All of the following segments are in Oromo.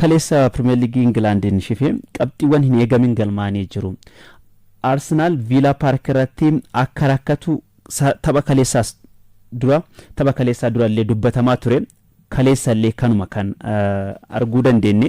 kaleessa Premier League Englandin shifee qabxiiwwan hin eegamin galmaanii jiru. Arsenal Villa Park irratti akka rakkatu tapha kaleessaa dura illee dubbatamaa ture. Kaleessa illee kanuma kan arguu dandeenye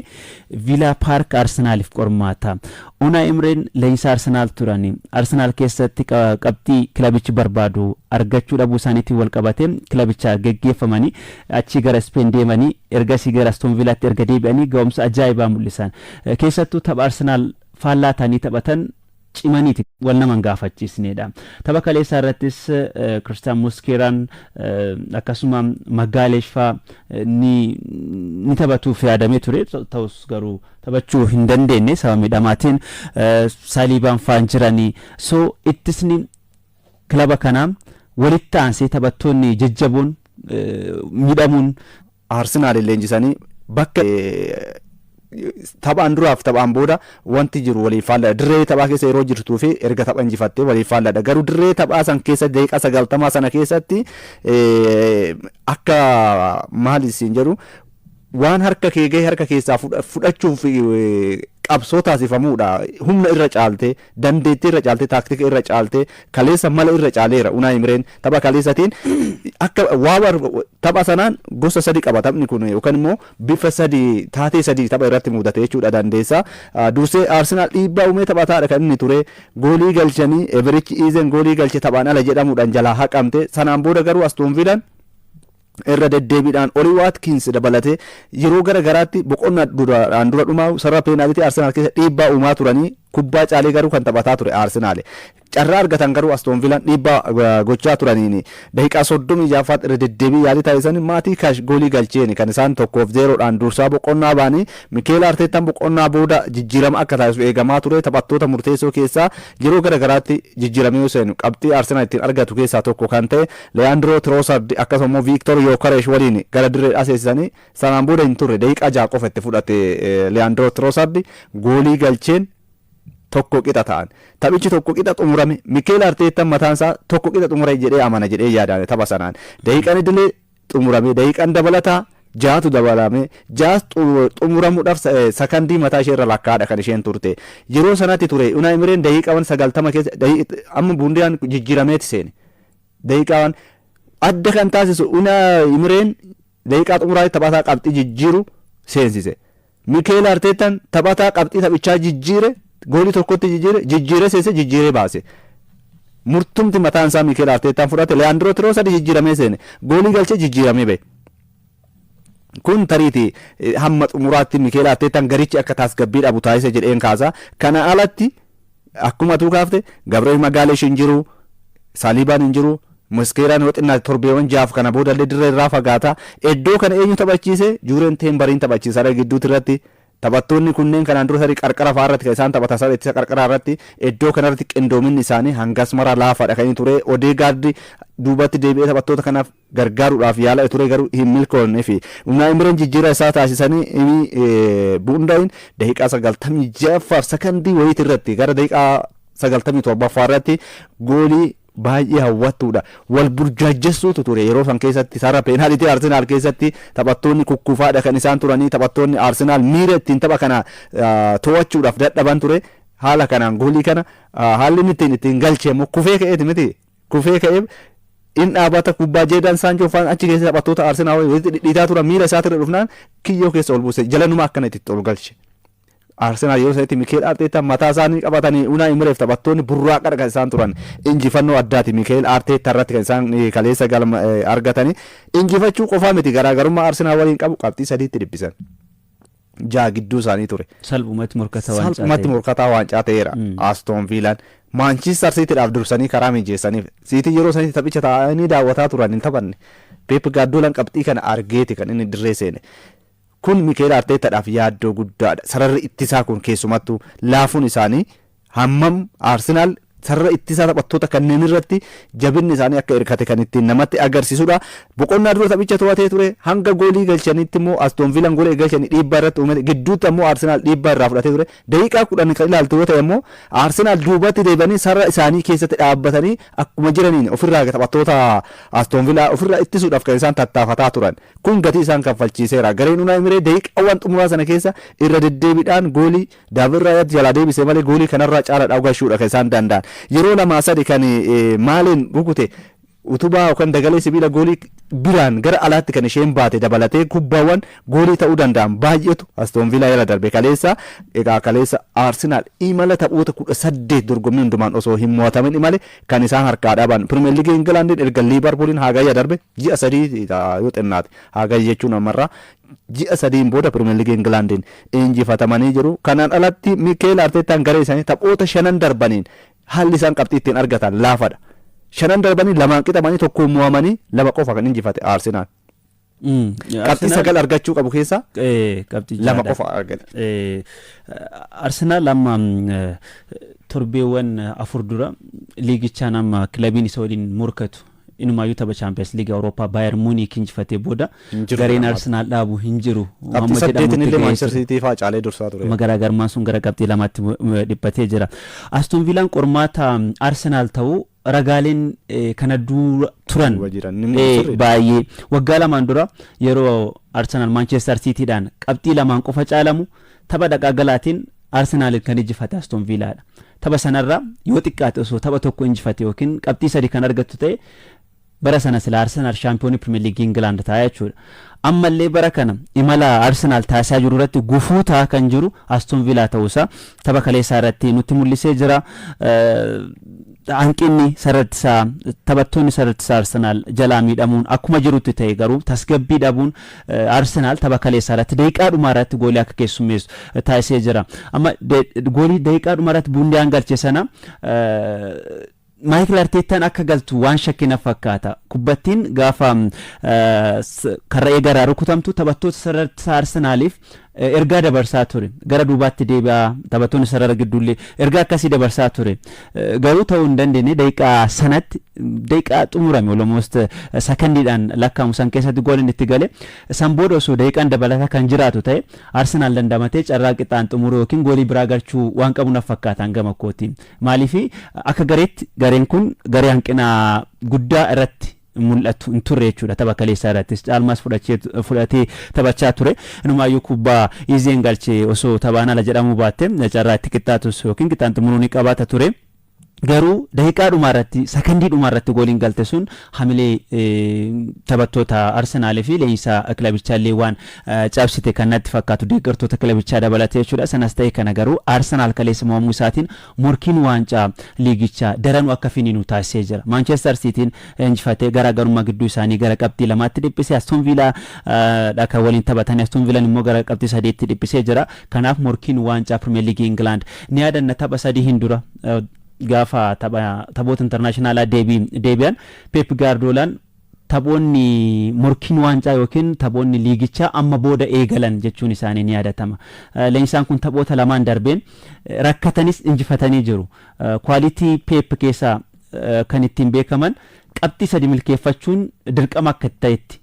Villa Park Arsenalif qormaata. Unai Emery leenjii Arsenal turani. Arsenal keessatti qabxii kilabichi barbaadu argachuu dhabuu isaaniitiin wal qabatee kilabicha geggeeffamanii achi gara Spain deemanii ergasii gara Aston Villaatti erga deebi'anii ga'umsa ajaa'ibaa mul'isan. Keessattuu tapha Arsenal faallaatanii taphatan cimaniiti wal naman gaafachiisneedha. Tapha kaleessaa irrattis Christian Musqueraan akkasuma Magalhaes ni taphatuuf yaadamee ture ta'us garuu taphachuu hin dandeenye sababa miidhamaatiin Salibaan faan jiranii so ittisni kilaba kanaa walitti aansee taphattoonni jajjaboon miidhamuun Arsenal leenjisanii bakka taphaan duraaf taphaan booda wanti jiru waliif faallaa dirree taphaa keessa yeroo jirtuu fi erga tapha injifattee waliif faalladha. Garuu dirree taphaa san keessa daqiiqaa 90 sana keessatti akka maal isin jedhu waan harka kee gahee harka keessaa fudhachuuf qabsoo taasifamuudha. Humna irra caaltee dandeettii irra caaltee taaktika irra caaltee kaleessa mala irra caaleera Unai Emery tapha kaleessatiin akka tapha sanaan gosa sadi qaba taphni kun yookaan immoo bifa sadi taatee sadi tapha irratti mudate jechuudha dandeessa. Dursee Arsenal dhiibbaa uumee taphataadha kan inni ture goolii galchanii Everich Ezen goolii galche taphaan ala jedhamuudhaan jalaa haqamte. Sanaan booda garuu Aston Villaan irra deddeebiidhaan Oli Watkins dabalatee yeroo gara garaatti boqonnaa duraan dura dhumaa sarara peenaalitii Arsenal keessa dhiibbaa uumaa turanii kubbaa caalee garuu kan taphataa ture Arsenal. Carraa argatan garuu Aston Villaan dhiibbaa gochaa turaniini daqiiqaa 36 irra deddeebii yaalii taasisan maatii Cash goolii galcheeni kan isaan 1-0dhaan dursaa boqonnaa baanii Mikel Arteetaan boqonnaa booda jijjiirama akka taasisu eegamaa ture. Taphattoota murteessoo keessaa yeroo gara garaatti jijjiiramee seenu qabxii Arsenal ittiin argatu keessaa tokko kan ta'e Leandro Trossard akkasumas Victor Gyökeres waliin gara dirree aseessanii sanaan booda hin turre daqiiqaa 6 qofa itti fudhate Leandro Trossard goolii galcheen tokko qixa ta'an taphichi tokko qixa xumurame. Mikel Arteetaan mataan isaa tokko qixa xumure jedhee amana jedhee yaadane tapha sanaan daqiiqaan idilee xumurame daqiiqaan dabalataa jaatu dabalame jaas xumuramuudhaaf sakandii mataa ishee irra lakkaadha kan isheen turte yeroo sanatti ture. Unai Emery daqiiqaawwan 90 keessa amma Bundiyaan jijjiirameeti seene daqiiqaawwan adda kan taasisu Unai Emery daqiiqaa xumuraatti taphataa qabxii jijjiiru seensise. Mikel Arteetaan taphataa qabxii taphichaa jijjiire goolii tokkotti jijjiire seese jijjiiree baase. Murtumti mataan isaa Mikel Arteetaan fudhate. Leandro Trossard jijjiiramee seene goolii galchee jijjiiramee bahe. Kun tariiti hamma xumuraatti Mikel Arteetaan garichi akka tasgabbii dhabu taasise jedheen kaasa. Kana alatti akkuma tuu kaafte Gabriel Magalhaes hin jiru, Salibaan hin jiru, Musqueraan yoo xinnaa torbeewwan jaaf kana booda illee dirree irraa fagaata. Iddoo kana eenyu taphachiise? Juureen Teembariin taphachiisa gidduutti irratti. Taphattoonni kunneen kanaan dura sarii qarqara faarratti kan isaan taphatan sarii ittisa qarqara irratti iddoo kanarratti qindoominni isaanii hangas mara laafaadha kan ture. Odeegaard duubatti deebi'ee taphattoota kanaaf gargaaruudhaaf yaala ture garuu hin milkoonne fi Unai Emery jijjiirama isaa taasisanii Bundiyaan daqiiqaa 96 sakandii wayiit irratti gara daqiiqaa 97 irratti goolii baay'ee hawwatuudha. Wal burjaajessuutu ture yeroo san keessatti sarara peenaalitii Arsenal keessatti taphattoonni kukkufaadha kan isaan turanii. Taphattoonni Arsenal miira ittiin tapha kana to'achuudhaaf dadhaban ture. Haala kanaan goolii kana haalli ittiin galchee immoo kufee ka'eeti miti. Kufee ka'ee in dhaabata kubbaa Jadon Sancho faan achi keessa taphattoota Arsenal walitti dhidhiitaa turan miira isaatirra dhufnaan kiyyoo keessa ol buuse jalanuma akkana itti ol galche. Arsenal yoo sanatti Mikel Arteetaan mataa isaanii qabatanii Unai Emery taphattoonni burraaqadha kan isaan turan. Injifannoo addaati Mikel Arteetaa irratti kan isaan kaleessa galma argatanii. Injifachuu qofaa miti garaagarummaa Arsenal waliin qabu qabxii 3tti dhibbisan. Jaa gidduu isaanii ture. Salphumatti morkataa waancaa ta'eera. Aston Villaan Manchester City'dhaaf dursanii karaa mijeessaniif City yeroo sanitti taphicha taa'anii daawwataa turan hin taphanne. Pep Guardiolaan qabxii kana argeeti kan inni dirree seene. Kun Mikel Arteetaadhaaf yaaddoo guddaadha. Sararri ittisaa kun keessumattuu laafuun isaanii hammam Arsenal sarara ittisaa taphattoota kanneen irratti jabinni isaanii akka hirkate kan ittiin namatti agarsiisudha. Boqonnaa dura taphicha to'atee ture hanga goolii galchanitti immoo Aston Villaan goolii galchanii dhiibbaa irratti uumate gidduutti ammoo Arsenaal dhiibbaa irraa fudhatee ture. Daqiiqaa 10 kan ilaaltu yoo ta'e immoo Arsenaal duubatti deebanii sarara isaanii keessatti dhaabbatanii akkuma jiraniin ofirraa taphattoota Aston Villaa ofirraa ittisuudhaaf kan isaan tattaafataa turan. Kun gatii isaan kaffalchiiseera. Gareen Unai Emery daqiiqaawwan xumuraa sana keessa irra deddeebiidhaan goolii David Raya jalaa deebisee malee goolii kanarraa caalaadhaa gashuudha kan isaan danda'an. Yeroo lama sadi kan maaliin rukute utubaa yookaan dagalee sibiila goolii biraan gara alaatti kan isheen baate dabalatee kubbaawwan goolii ta'uu danda'an baay'eetu Aston Villa jala darbe kaleessa. Egaa kaleessa Arsenal imala taphoota 18 dorgommii hundumaan osoo hin mo'atamin imale kan isaan harkaa dhaban. Premier League Englandin erga Liverpoolin hagayya darbe ji'a 3 yoo xinnaate hagayya jechuun amarraa ji'a 3 booda Premier League Englandin injifatamanii jiru. Kanaan alatti Mikel Artetaan garee isaanii taphoota 5 darbaniin haalli isaan qabxii ittiin argatan laafadha. 5 darbanii 2 qixamanii tokko mo'amanii 2 qofa kan injifate Arsenal. Qabxii 9 argachuu qabu keessa qabxii 2 qofa argate. Arsenal amma torbeewwan 4 dura liigichaan amma kilabiin isa waliin morkatu inumayyuu tapha Champions League Europa Bayern Munich injifatee booda gareen Arsenal dhaabu hin jiru. Qabxii 8 illee Manchester City faa caalee dursaa ture. Garaagarummaan sun gara qabxii 2tti dhiphatee jira. Aston Villaan qormaata Arsenal ta'uu ragaaleen kana dura turan baay'ee waggaa 2 dura yeroo Arsenal Manchester City'dhaan qabxii 2 qofa caalamu tapha dhaqaa galaatiin Arsenal kan injifate Aston Villaadha. Tapha sanarraa yoo xiqqaate osoo tapha tokko injifate yookiin qabxii 3 kan argattu ta'e bara sana sila Arsenal Champions Premier League England ta'a jechuudha. Ammallee bara kana imala Arsenal taasisaa jiru irratti gufuu ta'a kan jiru Aston Villa ta'uusaa tapha kaleessaa irratti nutti mul'isee jira. Hanqinni sarartisaa taphattoonni sarartisaa Arsenal jalaa miidhamuun akkuma jirutti ta'e garuu tasgabbii dhabuun Arsenal tapha kaleessaa irratti daqiiqaa dhumaa irratti goolii akka keessummeessu taasisee jira. Amma goolii daqiiqaa dhumaa irratti Bundiyaan galche sana Mikel Artetaan akka galtu waan shakkina fakkaata. Kubbattiin gaafa karra eegaraa rukutamtu taphattoota sarartisaa Arsenaaliif ergaa dabarsaa ture. Gara duubaatti deebi'aa taphattoonni sarara gidduullee ergaa akkasii dabarsaa ture. Garuu ta'uu hin dandeenye daqiiqaa sanatti daqiiqaa xumurame almost sekondiidhaan lakkaa'amu san keessatti gooliin itti gale. San booda osoo daqiiqaan dabalataa kan jiraatu ta'e Arsenaal dandamatee carraa qixaan xumuru yookiin goolii biraa galchuu waan qabu na fakkaatan gama kootiin. Maaliif akka gareetti gareen kun garee hanqina guddaa irratti mul'atu hin turre jechuudha. Tapha kaleessaa irrattis caalmaas fudhatee taphachaa ture. Inumaayyuu kubbaa izeen galchee osoo taphaan ala jedhamu baatte carraa itti qixxaatus yookiin qixaan xumuruu ni qabaata ture. Garuu daqiiqaa dhumaa irratti sekondii dhumaa irratti gooliin galte sun hamilee taphattoota Arsenal fi leenjisaa kilabichaa illee waan cabsite kan natti fakkaatu deeggartoota kilabichaa dabalatee jechuudha. Sanas ta'e kana garuu Arsenal kaleessa mo'amuu isaatiin morkiin waancaa liigichaa daranuu akka finiinu taasisee jira. Manchester Cityn injifatee garaagarummaa gidduu isaanii gara qabxii 2tti dhiphisee Aston Villa dhaka waliin taphatanii Aston Villaan immoo gara qabxii 3tti dhiphisee jira. Kanaaf morkiin waancaa Premier League England ni yaadanna tapha 3 hin dura gaafa taphoota internationalaa deebi'an Pep Guardiolaan taphoonni morkiin waancaa yookiin taphoonni liigichaa amma booda eegalan jechuun isaanii ni yaadatama. Leenjisaan kun taphoota 2 darbeen rakkatanis injifatanii jiru. Quality Pep keessaa kan ittiin beekaman qabxii 3 milkeeffachuun dirqama akka ta'etti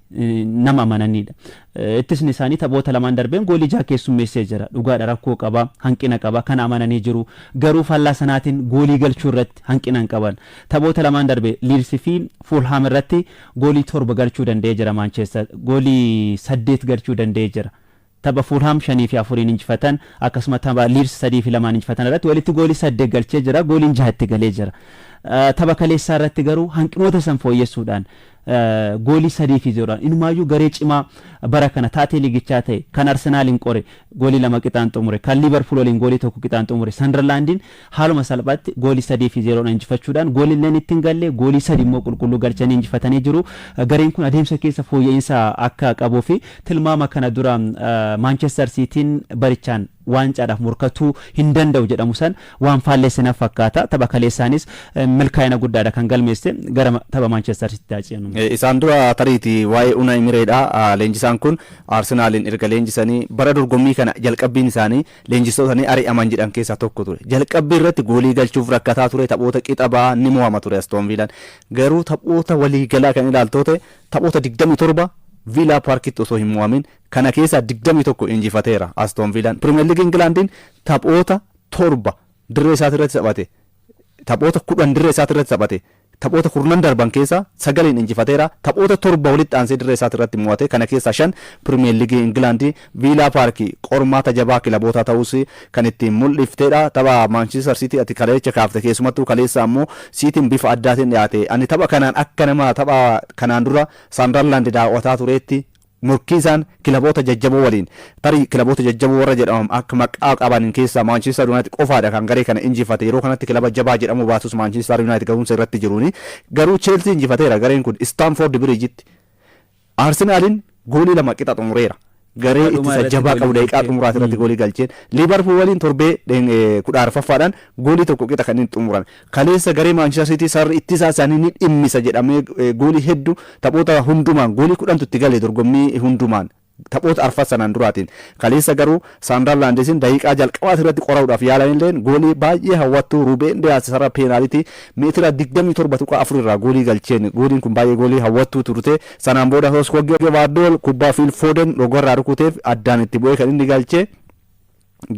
nama amananidha. Ittisni isaanii taphoota 2 darbeen goolii 6 keessummeessee jira. Dhugaadha rakkoo qaba, hanqina qaba, kan amananii jiru. Garuu faallaa sanaatiin goolii galchuu irratti hanqina hin qaban. Taphoota 2 darbe Leeds fi Fulham irratti goolii 7 galchuu danda'ee jira Manchester. Goolii 8 galchuu danda'ee jira. Tapha Fulham 5 fi 4 injifatan akkasuma tapha Leeds 3 fi 2 injifatan irratti walitti goolii 8 galchee jira. Gooliin 6 galee jira. Tapha kaleessaa irratti garuu hanqinoota san fooyyessuudhaan goolii 3 fi 0 inumaayyuu garee cimaa bara kana taatee liigichaa ta'e kan Arsenaaliin qore goolii 2 qixaan xumure kan Liverpool waliin goolii 1 qixaan xumure Sunderlandin haaluma salphaatti goolii 3 fi 0 injifachuudhaan gooliileen ittiin galle goolii 3 immoo qulqulluu galchanii injifatanii jiru. Gareen kun adeemsa keessa fooyya'insa akka qabuu fi tilmaama kana dura Manchester Cityn barichaan waancaadhaaf morkatuu hin danda'u jedhamu san waan faalleessina fakkaata tapha kaleessaanis milkaa'ina guddaadha kan galmeesse gara tapha Manchester City taasisan. Isaan dura tariiti waa'ee Unai Emery'dha leenjisaan kun Arsenalin erga leenjisanii bara dorgommii kana jalqabbiin isaanii leenjistootanii ari'aman jedhan keessaa tokko ture. Jalqabbii irratti goolii galchuuf rakkataa ture taphoota qixa ba'aa ni mo'ama ture Aston Villaan garuu taphoota waliigalaa kan ilaaltoote taphoota 27 Villa Parkitti osoo hin mo'amin kana keessaa 21 injifateera Aston Villaan. Premier League Englandin taphoota 7 dirree isaati irratti taphate taphoota 10 dirree isaati irratti taphate taphoota 10 darban keessaa 9 injifateera taphoota 7 walitti aansee dirree isaati irratti mo'ate kana keessaa 5 Premier League England Villa Park qormaata jabaa kilaboota ta'us kan ittiin mul'ifteedha tapha Manchester City ati kaleessa kaafte keessumattuu kaleessa ammoo Cityn bifa addaatiin dhiyaate ani tapha kanaan akka nama tapha kanaan dura Sunderland daawwataa tureetti murkiisaan kilaboota jajjaboo waliin tarii kilaboota jajjaboo warra jedhaman akka maqaa qaban keessaa Manchester United qofaadha kan garee kana injifate yeroo kanatti kilaba jabaa jedhamu baatus Manchester United ga'umsa irratti jiruuni garuu Chelsea injifateera gareen kun Stamford Bridgetti Arsenalin goolii 2 qixa xumureera garee ittisa jabaa qabu daqiiqaa xumuraati irratti goolii galcheen Liverpool waliin torbee 14ffaadhaan goolii 1 qixa kan inni xumurame kaleessa garee Manchester City sarri ittisaa isaanii ni dhimmisa jedhamee goolii hedduu taphoota hundumaan goolii 10 itti galee dorgommii hundumaan taphoota arfan sanaan duraatiin kaleessa garuu Sunderlandin daqiiqaa jalqabaati irratti qoraudhaaf yaalanillee goolii baay'ee hawwattuu Ruben Dias sarara peenaalitii meetira 27.4 irraa goolii galcheen gooliin kun baay'ee goolii hawwattuu turte sanaan booda Hoskogge Baadol kubbaa Phil Foden dhogorraa rukuteef addaan itti bu'ee kan inni galchee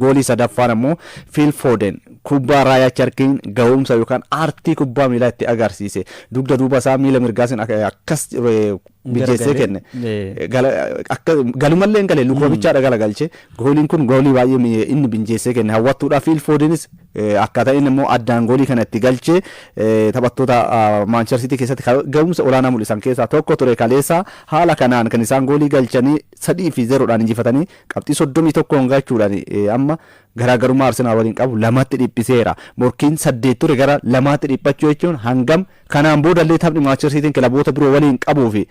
goolii sadaffaan ammoo Phil Foden kubbaa Raya Cherkin ga'umsa yookaan aartii kubbaa miilaa itti agarsiise dugda duuba isaa miila mirgaasin akkas bijeessee kenne galumallee galee Lukovichaadha galagalche gooliin kun goolii baay'ee inni bijeessee kenne hawwattuudha Phil Fodenis akkaataa inni immoo addaan goolii kana itti galche taphattoota Manchester City keessatti ga'umsa olaanaa mul'isan keessaa tokko ture kaleessa haala kanaan kan isaan goolii galchanii 3-0dhaan injifatanii qabxii 31 galchuudhaan amma garaagarummaa Arsenal waliin qabu 2tti dhiphiseera morkiin 8 ture gara 2tti dhiphachuu jechuun hangam kanaan boodallee taphni Manchester City kilaboota biroo waliin qabuu fi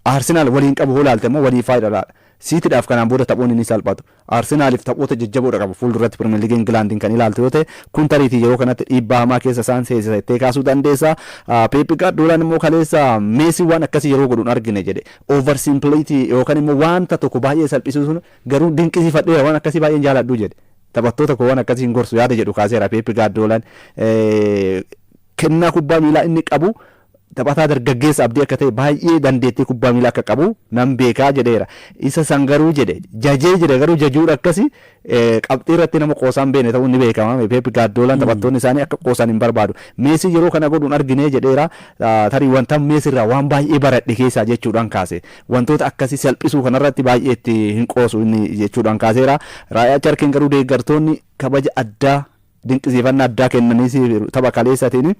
Arsenal waliin qabu holaalte immoo walii faayidaadha Cityidhaaf kanaan booda taphoonni ni salphatu Arsenaliif taphoota jajjaboodha qabu fuulduratti Premier League Englandin kan ilaalte yoo ta'e kun tariitii yeroo kanatti dhiibbaa hamaa keessa isaan seensisee kaasuu dandeessa Pep Guardiola immoo kaleessa Messi waan akkasii yeroo godhuun argine jedhe oversimplity yookaan immoo wanta tokko baay'ee salphisuun garuu dinqisiifadhee waan akkasii baay'een jaaladhu jedhe taphattoota koo waan akkasii hin gorsu yaada jedhu kaaseera Pep Guardiolaan kennaa kubbaa miilaa inni qabu taphataa dargaggeessa abdii akka ta'e baay'ee dandeettii kubbaa miilaa akka qabu nan beekaa jedheera isa san garuu jedhe jajee jedhe garuu jajuudha akkasi qabxii irratti nama qoosaan beene ta'uu ni beekama Pep Guardiolaan taphattoonni isaanii akka qoosaan hin barbaadu Messi yeroo kana godhuun argine jedheera tarii wanta Messi irraa waan baay'ee baradhe keessaa jechuudhaan kaase wantoota akkasii salphisuu kanarratti baay'ee itti hin qoosu inni jechuudhaan kaaseera Raya Cherkin garuu deeggartoonni kabaja addaa dinqisiifannaa addaa kennaniis tapha kaleessatiin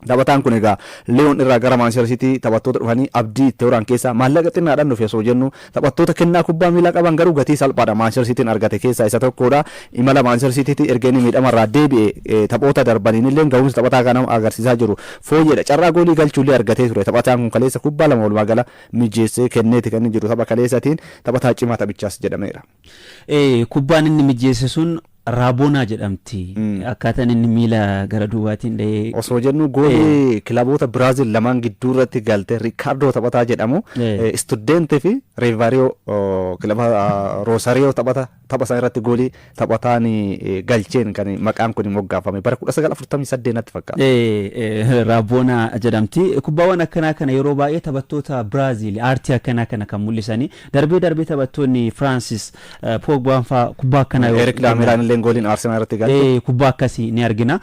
taphataan kun egaa Leon irraa gara Manchester City taphattoota dhufanii abdii itti horan keessaa maallaqa xinnaadhaan dhufe osoo jennu taphattoota kennaa kubbaa miilaa qaban garuu gatii salphaadha Manchester Cityn argate keessaa isa tokkodha imala Manchester Citytti erga inni miidhamarraa deebi'e taphoota darbaniin illee ga'umsa taphataa kana agarsiisaa jiru fooyyeedha carraa goolii galchuullee argatee ture taphataan kun kaleessa kubbaa 2 walumaa gala mijeessee kenneeti kan inni jiru tapha kaleessatiin taphataa cimaa taphichaas jedhameera. Kubbaan inni mijeesse sun Rabona jedhamti akkaataan inni miila gara duubaatiin dhahee osoo jennu goolii kilaboota Biraazil lamaan gidduu irratti galte Ricardo taphataa jedhamu Studente fi Rivario kilaba Rosario tapha isaa irratti goolii taphataan galcheen kan maqaan kun moggaafame bara 1948 natti fakkaata Rabona jedhamti kubbaawwan akkanaa kana yeroo baay'ee taphattoota Biraazil aartii akkanaa kana kan mul'isanii darbee taphattoonni Francis Pogba faa kubbaa akkanaa Eric Lamela gooliin Arsenal irratti galte kubbaa akkasii ni argina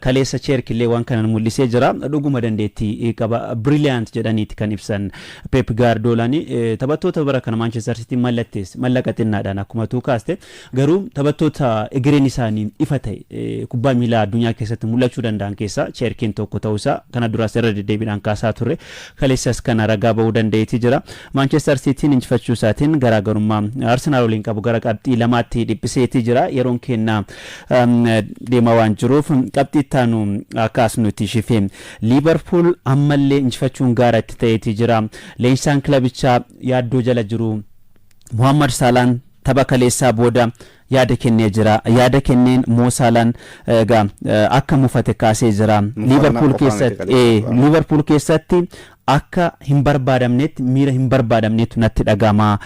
kaleessa Cherkillee waan kana mul'isee jira dhuguma dandeettii qaba brilliant jedhaniiti kan ibsan Pep Guardiolaan taphattoota bara kana Manchester City mallaqaxinnaadhaan akkuma tuu kaaste garuu taphattoota egereen isaanii ifa ta'e kubbaa miilaa addunyaa keessatti mul'achuu danda'an keessaa Cherkin tokko ta'uusaa kana duraas irra deddeebiidhaan kaasaa turre kaleessas kana ragaa ba'uu dandeetii jira Manchester Cityn injifachuu isaatiin garaagarummaa Arsenal waliin qabu gara qabxii 2tti dhiphiseetii jira yeroo kennaa deemaa waan jiruuf qabxii taanu akkas nuti shifee Liverpool ammallee injifachuun gaara itti ta'eetii jira leenjisaan kilabichaa yaaddoo jala jiru Muhammad Salaan tapha kaleessaa booda yaada kennee jira. Yaada kenneen Mo Salaan akka mufate kaasee jira. Liverpool keessatti akka hin barbaadamnetti miira hin barbaadamnetu natti dhagama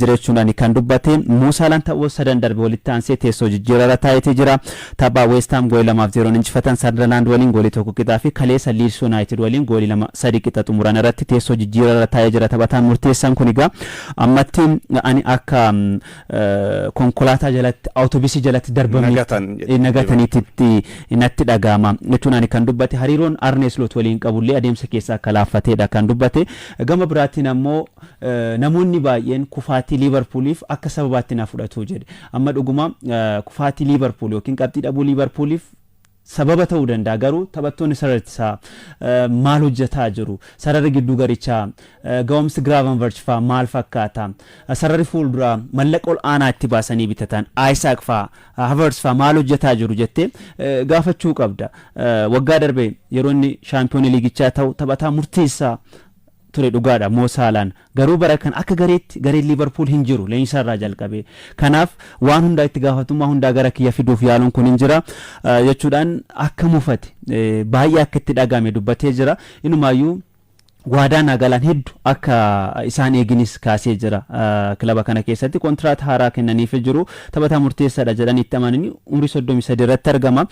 jechuudhaan kan dubbate. Mo Salaan ta'uu sadan darbe walitti aansee teessoo jijjiirara taa'ee jira. Tapha West Ham goolii 2-0 injifatan, Sunderland waliin goolii 1 qixaa fi kaleessa Leeds United waliin goolii 2-3 qixa xumuran irratti teessoo jijjiirara taa'ee jira. Taphataan murteessaan kun egaa ammatti ani akka konkolaataa jalatti autobusii jalatti darbamee nagataniitti natti dhagama jechuudhaan kan dubbate. Hariiroon Arne Slot waliin qabullee adeemsa keessaa akka laaffateedha kan dubbate. Gama biraatiin ammoo namoonni baay'een kufaatii Liverpooliif akka sababaatti na fudhatu jedhe. Amma dhuguma kufaatii Liverpool yookiin qabxii dhabuu Liverpooliif sababa ta'uu danda'a. Garuu taphattoonni sarartisaa maal hojjetaa jiru, sararri gidduu garichaa ga'umsi Gravenberch fa'aa maal fakkaata, sararri fuulduraa mallaqa ol aanaa itti baasanii bitatan Isaac fa'aa, Havertz fa'aa maal hojjetaa jiru jettee gaafachuu qabda. Waggaa darbe yeroo inni shaampiyoonii liigichaa ta'u taphataa murteessaa ture dhugaadha Mo Salaan. Garuu bara kan akka gareetti gareen Liverpool hin jiru leenjisaa irraa jalqabee. Kanaaf waan hundaa itti gaafatummaa hundaa gara kiyya fiduuf yaaluun kun hin jira jechuudhaan akka mufate baay'ee akka itti dhagame dubbatee jira. Inumaayyuu waadaan agalaan hedduu akka isaan eeginis kaasee jira. Kilaba kana keessatti kontiraat haaraa kennaniif jiru. Taphataa murteessaadha jedhanii itti amananii umrii 33 irratti argama.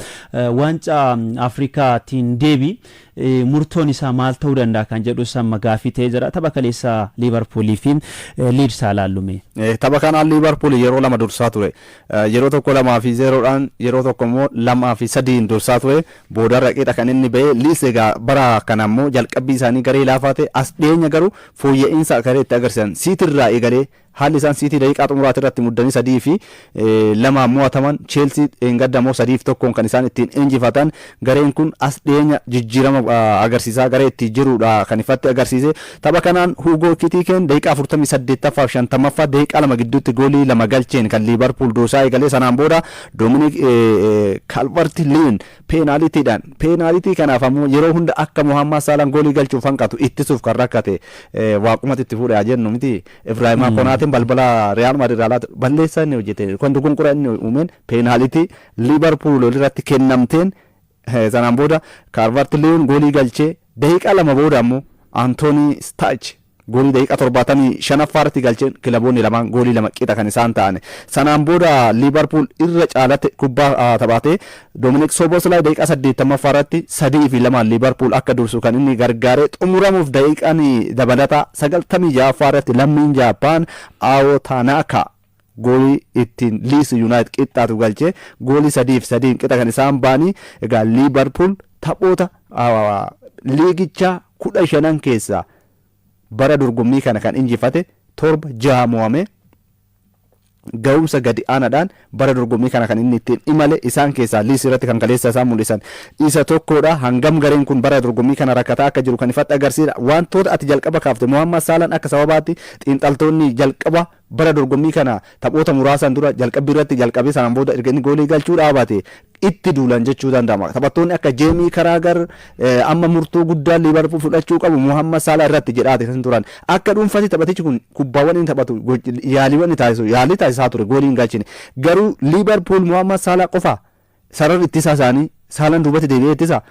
Waancaa Afrikaatiin deebii murtoon isaa maal ta'uu danda'a kan jedhu samma gaafii ta'ee jira. Tapha kaleessa Liverpoolii fi Leeds laallume. Tapha kanaan Liverpool yeroo lama dursaa ture. Yeroo tokko 2-0dhaan yeroo tokko immoo 2-3 dursaa ture. Booda raqeedha kan inni ba'e. Leeds egaa bara kana immoo jalqabbii isaanii garee laafate as dhiyeenya garuu fooyya'insa garee itti agarsiisan siitirraa eegalee haalli isaan siitii daqiiqaa xumuraati irratti muddanii 3-2 mo'ataman. Chelsea gaddamoo 3-1 kan isaan ittiin injifatan. Gareen kun as dhiyeenya jijjiirama agarsiisaa garee itti jirudha kan ifatti agarsiise. Tapha kanaan Hugo Ekitike daqiiqaa 48ffaa fi 50ffaa daqiiqaa 2 gidduutti goolii 2 galcheen kan Liverpool dursaa eegalee. Sanaan booda Dominic Calvert-Lewin peenaalitii kanaaf ammoo yeroo hunda akka Mohamed Salah goolii galchuuf hanqatu ittisuuf kan rakkate waaqumatti itti fuudhaa jennu miti. Ibrahima Konaatiin balbala Real Madrid alaatti balleessaa inni hojjete kan dugunqura inni uumeen peenaalitii Liverpool irratti kennamteen. Sanaan booda Calvert-Lewin goolii galchee daqiiqaa 2 booda ammoo Anthony Starch goolii daqiiqaa 75ffaarratti galcheen kilaboonni lamaan goolii 2 qixa kan isaan ta'an. Sanaan booda Liverpool irra caalatti kubbaa taphatee Dominic Szoboszlai daqiiqaa 80ffaarratti 3-2 Liverpool akka dursu kan inni gargaaree xumuramuuf daqiiqaan dabalataa 96ffaarratti lammiin Jaappaan Ao Tanaka goolii ittiin Leeds United qixxaatu galchee goolii 3-3 qixa kan isaan baanii. Egaa Liverpool taphoota liigichaa 15 keessaa bara dorgommii kana kan injifate 7 mo'ame. Ga'umsa gadi aanaadhaan bara dorgommii kana kan inni ittiin imale isaan keessaa Leeds irratti kan kaleessa isaan mul'isan isa tokkodha. Hangam gareen kun bara dorgommii kana rakkataa akka jiru kan ifatti agarsiisa. Wantoota ati jalqaba kaafte Mohamed Salah akka sababaatti xiinxaltoonni jalqaba bara dorgommii kana taphoota muraasan dura jalqabbii irratti jalqabee sanaan booda erga inni goolii galchuu dhaabate itti duulan jechuu danda'ama. Taphattoonni akka Jamie Carragher amma murtoo guddaa Liverpool fudhachuu qabu Mohamed Salah irratti jedhaate kan turan. Akka dhuunfaatti taphatichi kun kubbaawwan inni taphatu yaaliiwwan yaalii taasisaa ture goolii hin galchine. Garuu Liverpool Mohamed Salah qofa sarara ittisaa isaanii Salaan duubatti deebi'ee ittisa.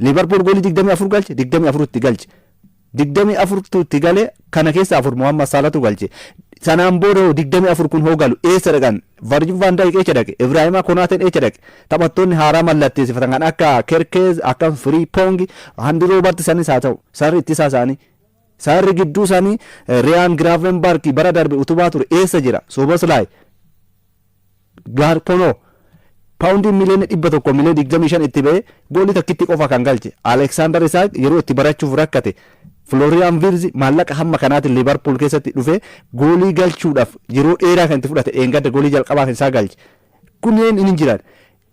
Liverpool goolii 24 galche 24 itti galche. 24 itti galee kana keessa 4 Mohamed Salahtu galche. Sanaan booda 24 kun hoogalu eessa dhaqan? Virgil van Dijk eessa dhaqe? Ibrahima Konateen eessa dhaqe? Taphattoonni haaraa mallatteessifatan kan akka Kerkez akka Frimpong Andy Robertson haa ta'u sarri ittisaa isaanii sarri gidduu isaanii Ryan Gravenberch bara darbe utubaa ture eessa jira? Szoboszlai Garpono paawundii miliyoona 100 miliyoona 25 itti ba'ee goolii takkitti qofa kan galche. Alexander Isak yeroo itti barachuuf rakkate. Florian Wirtz maallaqa hamma kanaatiin Liverpool keessatti dhufe goolii galchuudhaaf yeroo dheeraa kan itti fudhate eeggadda goolii jalqabaa kan isaa galche. Kunneen inni jiran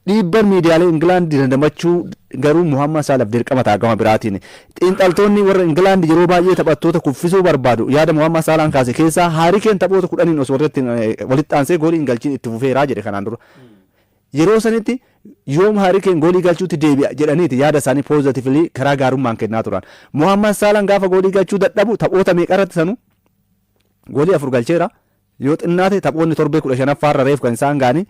dhiibbaan miidiyaalee Ingilaand dandamachuu garuu Mohamed Salah dirqama ta'a gama biraatiin. Xiinxaltoonni warra Ingilaand yeroo baay'ee taphattoota kuffisuu barbaadu yaada Mohamed Salah kaase keessaa Harry Kane taphoota 10 osoo walitti aansee goolii hin galchiin itti fufeeraa jedhe kanaan dura. Yeroo sanitti yoom Harry Kane goolii galchuutti deebi'a jedhaniiti yaada isaanii poozitivili karaa gaarummaan kennaa turan. Mohamed Salah gaafa goolii galchuu dadhabu taphoota meeqarratti sanu goolii 4 galcheera. Yoo xinnaate taphoonni torbee 15ffaarra reef kan isaan gaanii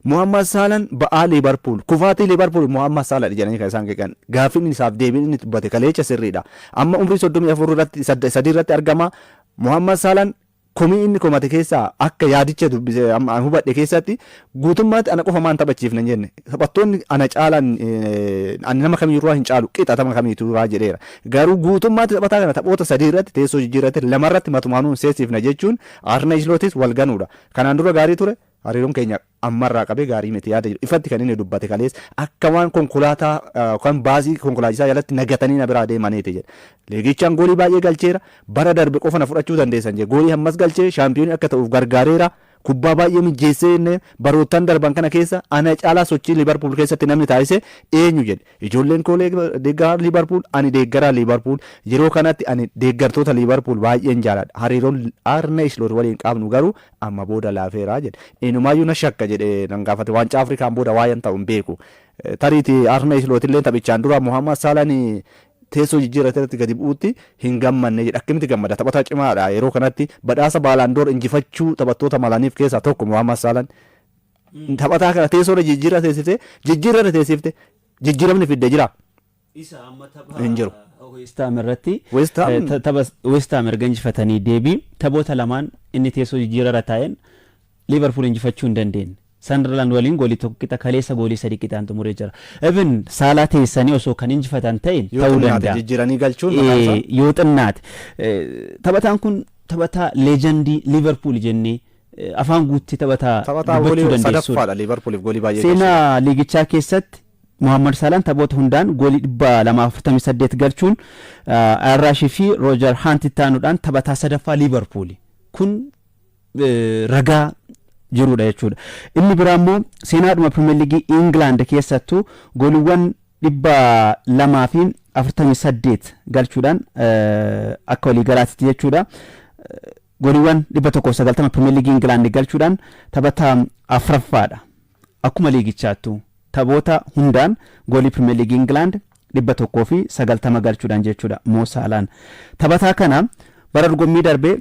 Muhammad Salaan ba'aa Liverpool kufaatii Liverpool Muhammad Salah jedhanii kan isaan qeeqan gaaffiin isaaf deebiin inni dubbate kaleecha sirriidha. Amma umrii 34 irratti 3 irratti argama. Muhammad Salaan komii inni komate keessaa akka yaadicha dubbise amma hubadhe keessatti guutummaatti ana qofa maan taphachiifna hin jenne taphattoonni ana caalan ani nama kamiyyuu hin caalu qixatama kamiitu jedheera. Garuu guutummaatti taphataa kana taphoota 3 irratti teessoo jijjiirratti 2 irratti matumaanuu seesiifna jechuun Arne Slootis wal ganuudha. Kanaan dura gaarii ture. Hariiroon keenya ammarraa qabee gaarii miti yaada ifatti kan inni dubbate kalees akka waan konkolaataa kan baasii konkolaachisaa jalatti nagatanii na biraa deemaneeti jedhe. Liigichaan goolii baay'ee galcheera bara darbe qofa na fudhachuu dandeessan jedhe goolii hammas galchee shaampiyoonii akka ta'uuf gargaareera. Kubbaa baay'ee mijeessee barootaan darban kana keessa ana caalaa sochii Liverpool keessatti namni taasise eenyu jedhe. Ijoolleen koo deeggaraa Liverpool ani deeggaraa Liverpool yeroo kanatti ani deeggartoota Liverpool baay'een jaaladha. Hariiroon Arne Slot waliin qabnu garuu amma booda laafeeraa jedhe. Eenyumaayyuu na shakka jedhe nan gaafate waancaa Afrikaan booda waa'een ta'u hin beeku. Tariitii Arne Slot illee taphichaan dura Muhammad Salaan teessoo jijjiirratti gadi bu'uutti hin gammanne jedha. Akkamitti gammada taphataa cimaadha yeroo kanatti badhaasa baalaandoor injifachuu taphattoota malaniif keessaa tokko Muhammad Salaan taphataa kana teessoo jijjiirra teessifte jijjiiramni fidde jira. Isa amma hin jiru. West Ham irratti West Ham erga injifatanii deebii taphoota lamaan inni teessoo jijjiirra taa'een Liverpool injifachuu hin dandeenye. Sunderland waliin goolii tokko qixa kaleessa goolii 3 qixaan xumuree jira. Even Salah teessanii osoo kan injifatan ta'in ta'uu danda'a. Jijjiiranii galchuun yoo xinnaate taphataan kun taphataa leejandii Liverpool jennee afaan guutti taphataa goolii sadaffaadha Liverpooliif goolii baay'ee seenaa liigichaa keessatti Muhammad Salaan taphoota hundaan goolii 248 galchuun Arashi fi Roger Hunt taanuudhaan taphataa sadaffaa Liverpool kun ragaa jirudha jechuudha. Inni biraa immoo seenaadhuma Premier League England keessattuu gooliiwwan 248 galchuudhaan akka walii galaatti jechuudha. Gooliiwwan 190 Premier League England galchuudhaan taphataa afuraffaadha. Akkuma liigichaattu taphoota hundaan goolii Premier League England 190 galchuudhaan jechuudha Mo Salaan. Taphataa kana bara dorgommii darbee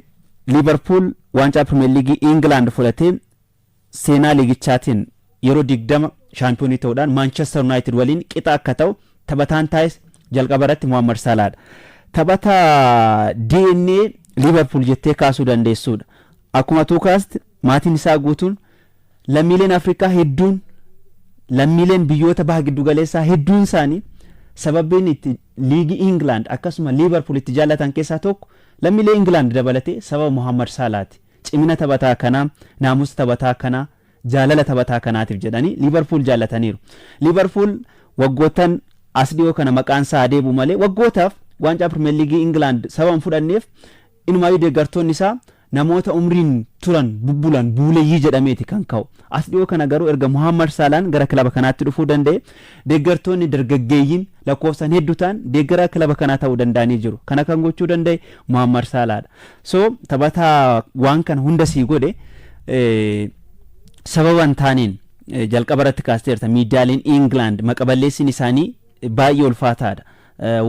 Liverpool waancaa Premier League England fudhatee seenaa liigichaatiin yeroo 20 shaampiyoonii ta'uudhaan Manchester United waliin qixa akka ta'u taphataan taa'es jalqaba irratti Muhammad Salaadha. Taphataa DNA Liverpool jettee kaasuu dandeessuudha. Akkuma tuukaasti maatiin isaa guutuun lammiileen Afrikaa hedduun lammiileen biyyoota baha giddu galeessaa hedduun isaanii sababiin itti liigii England akkasuma Liverpool itti jaallatan keessaa tokko lammiilee England dabalatee sababa Muhammad Salaati. Cimina taphataa kanaa naamusa taphataa kanaa jaalala taphataa kanaatiif jedhanii Liverpool jaallataniiru. Liverpool waggootan as dhiyoo kana maqaan isaa adeemu malee waggootaaf waancaa Premier League England sababa hin fudhanneef inumaayyuu deeggartoonni isaa namoota umriin turan bubbulan buuleyyii jedhameeti kan ka'u. As dhiyoo kana garuu erga Muhammad Salaan gara kilaba kanaatti dhufuu danda'e deeggartoonni dargaggeeyyiin lakkoofsan hedduu ta'an deeggara kilaba kanaa ta'uu danda'anii jiru. Kana kan gochuu danda'e Muhammad Salaadha. So taphataa waan kana hunda sii godhe sababan taaniin jalqaba irratti kaasteerta miidiyaaleen England maqaballeessin isaanii baay'ee ulfaataadha.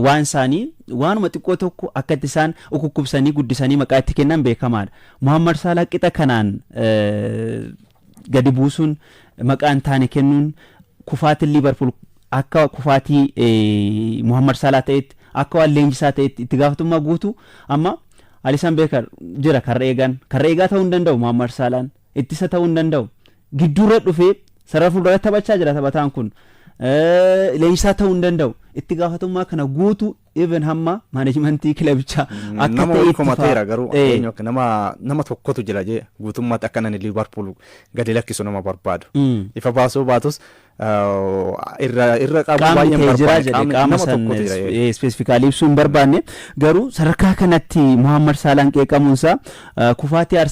Waan isaanii waanuma xiqqoo tokko akka isaan ukukkubsanii guddisanii maqaa itti kennan beekamaadha. Muhammad Salah qixa kanaan gadi buusuun maqaan taane kennuun kufaatiin Liverpool akka kufaatii Muhammad Salah ta'etti akka waan leenjisaa ta'etti itti gaafatummaa guutu amma Alisson Becker jira karreegaa ta'uu hin danda'u Muhammad Salaan ittisa ta'uu hin danda'u gidduurra dhufee sarara fuuldura taphachaa jira taphataan kun leenjisaa ta'uu hin danda'u itti gaafatummaa kana guutu even hamma maanajimentii kilabichaa akka ta'e komateera garuu nama tokkotu jira jee guutummaatti akka nani Liverpool gadi lakkisu nama barbaadu ifa baasuu baatus irra qabu baay'ee barbaadu qaama san specifically ibsuun barbaanne garuu sadarkaa kanatti Muhammad Salaan qeeqamuunsa kufaatii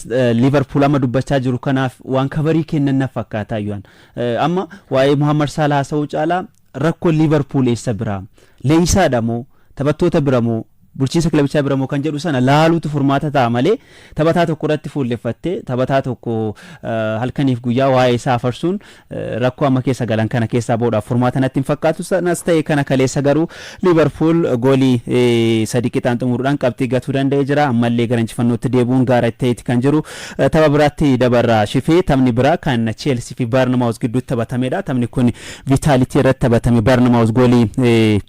Liverpool amma dubbachaa jiru kanaaf waan kabarii kennan na fakkaata ayyuan amma waa'ee Muhammad Salah haasa'uu caalaa rakkoo Liverpool eessa biraa leenjisaadha moo taphattoota bira moo bulchiinsa kilabichaa bira moo kan jedhu sana laaluutu furmaata ta'a malee taphataa tokko irratti fuulleffattee taphataa tokko halkaniif guyyaa waa'ee isaa afarsuun rakkoo amma keessa galan kana keessaa ba'uudhaaf furmaata natti hin fakkaatu. Sanas ta'e kana kaleessa garuu Liverpool goolii sadii qixaan xumuruudhaan qabxii gatuu danda'ee jira. Ammallee gara injifannootti deebi'uun gaara ta'eeti kan jiru. Tapha biraatti dabarraa shifee taphni biraa kan Chelsea fi Bournemouth gidduutti taphatamedha. Taphni kun Vitality irratti taphatame. Bournemouth goolii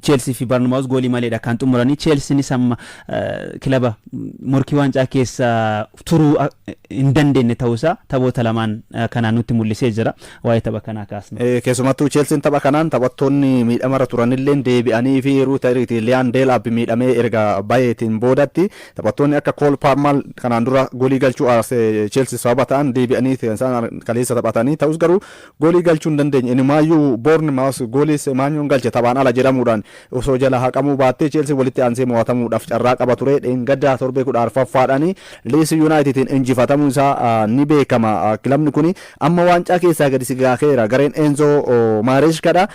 Chelsea fi Bournemouth goolii maleedha kan xumuranii. Chelsea nis amma kilaba morkii waancaa keessa turuu hin dandeenye ta'uusaa taphoota lamaan kanaan nutti mul'isee jira. Waa'ee tapha kanaa kaasna. Keessumattuu Chelsea tapha kanaan taphattoonni miidhamarra turanillee deebi'anii fi ruutariitii Liam Delap miidhamee erga bayeetiin boodatti taphattoonni akka Cole Palmer kanaan dura goolii galchuu Chelsea sababa ta'an deebi'anii kaleessa taphatanii ta'us garuu goolii galchuu hin dandeenye. Inumaayyuu Bournemouth goolii Semenyoon galche taphaan ala jedhamuudhaan osoo jala haqamuu baattee Chelsea walitti aansee mo'atamuudhaaf carraa qaba ture. Dheengaddaa torbee 14ffaadhaanii Leeds Unitedin injifatamuun isaa ni beekama. Kilabni kun amma waancaa keessaa gadi sigaakeera. Gareen Enzo Marescadha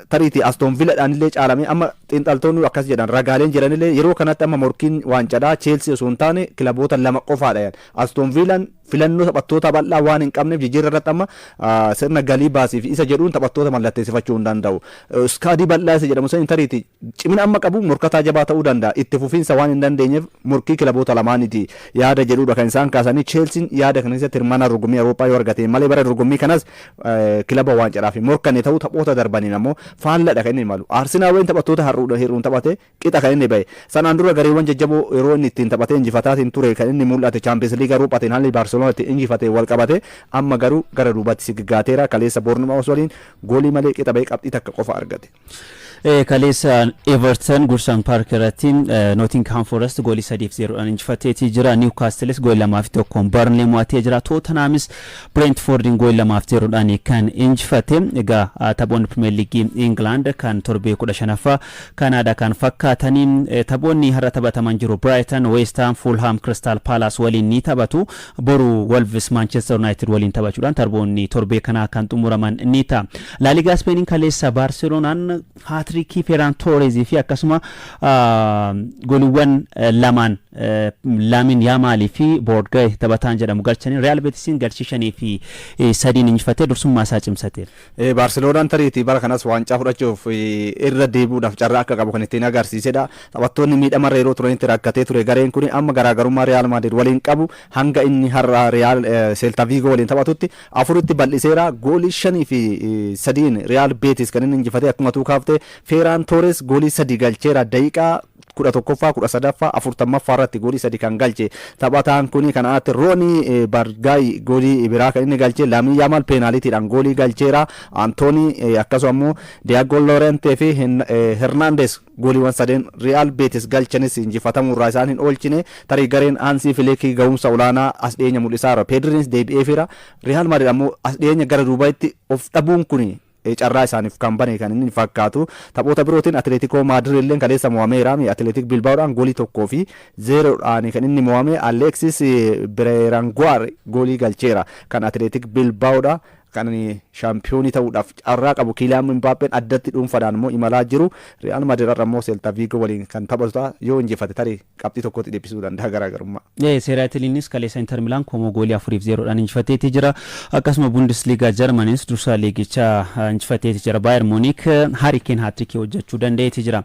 tariitii Aston Villaadhaan illee caalame. Amma xiinxaltoonni akkas jedhan ragaaleen jiranillee yeroo kanatti amma morkiin waancadhaa Chelsea osoo hin taane kilaboota lama qofaadha. Aston Villaan filannoo taphattoota bal'aa waan hin qabneef jijjiirra irratti amma sirna galii baasiif isa jedhuun taphattoota mallatteessifachuu hin danda'u. Iskaadii bal'aa isa jedhamu san tariitii cimina amma qabu morkataa jabaa ta'uu danda'a. Itti fufiinsa waan hin dandeenyeef morkii kilaboota lamaaniiti yaada jedhuudha kan isaan kaasanii. Chelsea yaada kana keessatti hirmaana dorgommii Awurooppaa yoo argate malee bara dorgommii kanas kilaba waancadhaaf morkanne ta'uu taphoota darbaniin ammoo faalladha kan inni malu. Arsenaal taphattoota hir'uun taphate qixa kan inni bahe. Sanaan dura gareewwan jajjaboo yeroo inni ittiin taphatee injifataatiin ture kan inni mul'ate Champions League Awurooppaatiin haalli Barcelonatti injifatee wal qabate amma garuu gara duubatti siggaateera. Kaleessa Bournemouth waliin goolii malee qixa bahee qabxii takka qofa argate. Kaleessa Everton Goodison Park irratti Nottingham Forest goolii 3-0 injifateetii jira. Newcastles goolii 2-1 Burnley mo'atee jira. Tottenhamis Brentfordin goolii 2-0 kan injifate. Egaa taphoonni Premier League England kan torbee 15ffaa Canada kan fakkaatanii taphoonni har'a taphataman jiru. Brighton, West Ham, Fulham, Crystal Palace waliin ni taphatu. Boru Wolves Manchester United waliin taphachuudhaan taphoonni torbee kanaa kan xumuraman ni ta'a. La Liga Spain kaleessa Barcelonaan Patrick Ferran Torres fi akkasuma goliiwwan lamaan Lamine Yamal fi Borgay taphataan jedhamu galchanii Real Betisin galchishanii fi 3 injifatee dursummaa isaa cimsate. Barcelonaan tariitii bara kanas waancaa fudhachuuf irra deebi'uudhaaf carraa akka qabu kan ittiin agarsiisedha. Taphattoonni miidhamarra yeroo turanitti rakkatee ture. Gareen kun amma garaagarummaa Real Madrid waliin qabu hanga inni har'a Real Celta Vigo waliin taphatutti afuritti bal'iseera. Goolii 5 fi 3 Real Betis kan inni injifatee akkuma tuukaafte Ferran Torres goolii 3 galcheera. Daqiiqaa 11ffaa 13ffaa 40ffaa irratti goolii 3 kan galche taphataan kun kanaatti Roonii Bargaay goolii biraa kan inni galche. Lamine Yamal peenaalitiidhaan goolii galcheera. Antooni akkasuma immoo Diego Llorente fi Hernandez gooliiwwan 3 Real Betis galchanis injifatamuu irraa isaan hin oolchine. Tarii gareen Hansi Flick ga'umsa olaanaa as dhiyeenya mul'isaara. Pedrinis deebi'eefira. Real Madrid ammoo as dhiyeenya gara duubatti of dhabuun kun carraa isaaniif kan bane kan inni fakkaatu. Taphoota birootiin Atletico Madrid illee kaleessa mo'ameera. Athletic Bilbao'dhaan goolii 1-0 kan inni mo'ame. Alexis Berenguer goolii galcheera kan Athletic Bilbao'dha. Kan shaampiyoonii ta'uudhaaf carraa qabu. Kylian Mbappeen addatti dhuunfaadhaan immoo imalaa jiru. Real Madrid irra immoo Celta Vigo waliin kan taphatu yoo injifate tarii qabxii tokkotti dhiibsisuu danda'a garaagarummaa. Serie A'tiinis kaleessa Inter Milan Como goolii 4-0 injifateetii jira. Akkasuma Bundesliga Jarmanis dursaa liigichaa injifateetii jira. Bayern Munich Harry Kane hat-trick hojjechuu danda'eetii jira.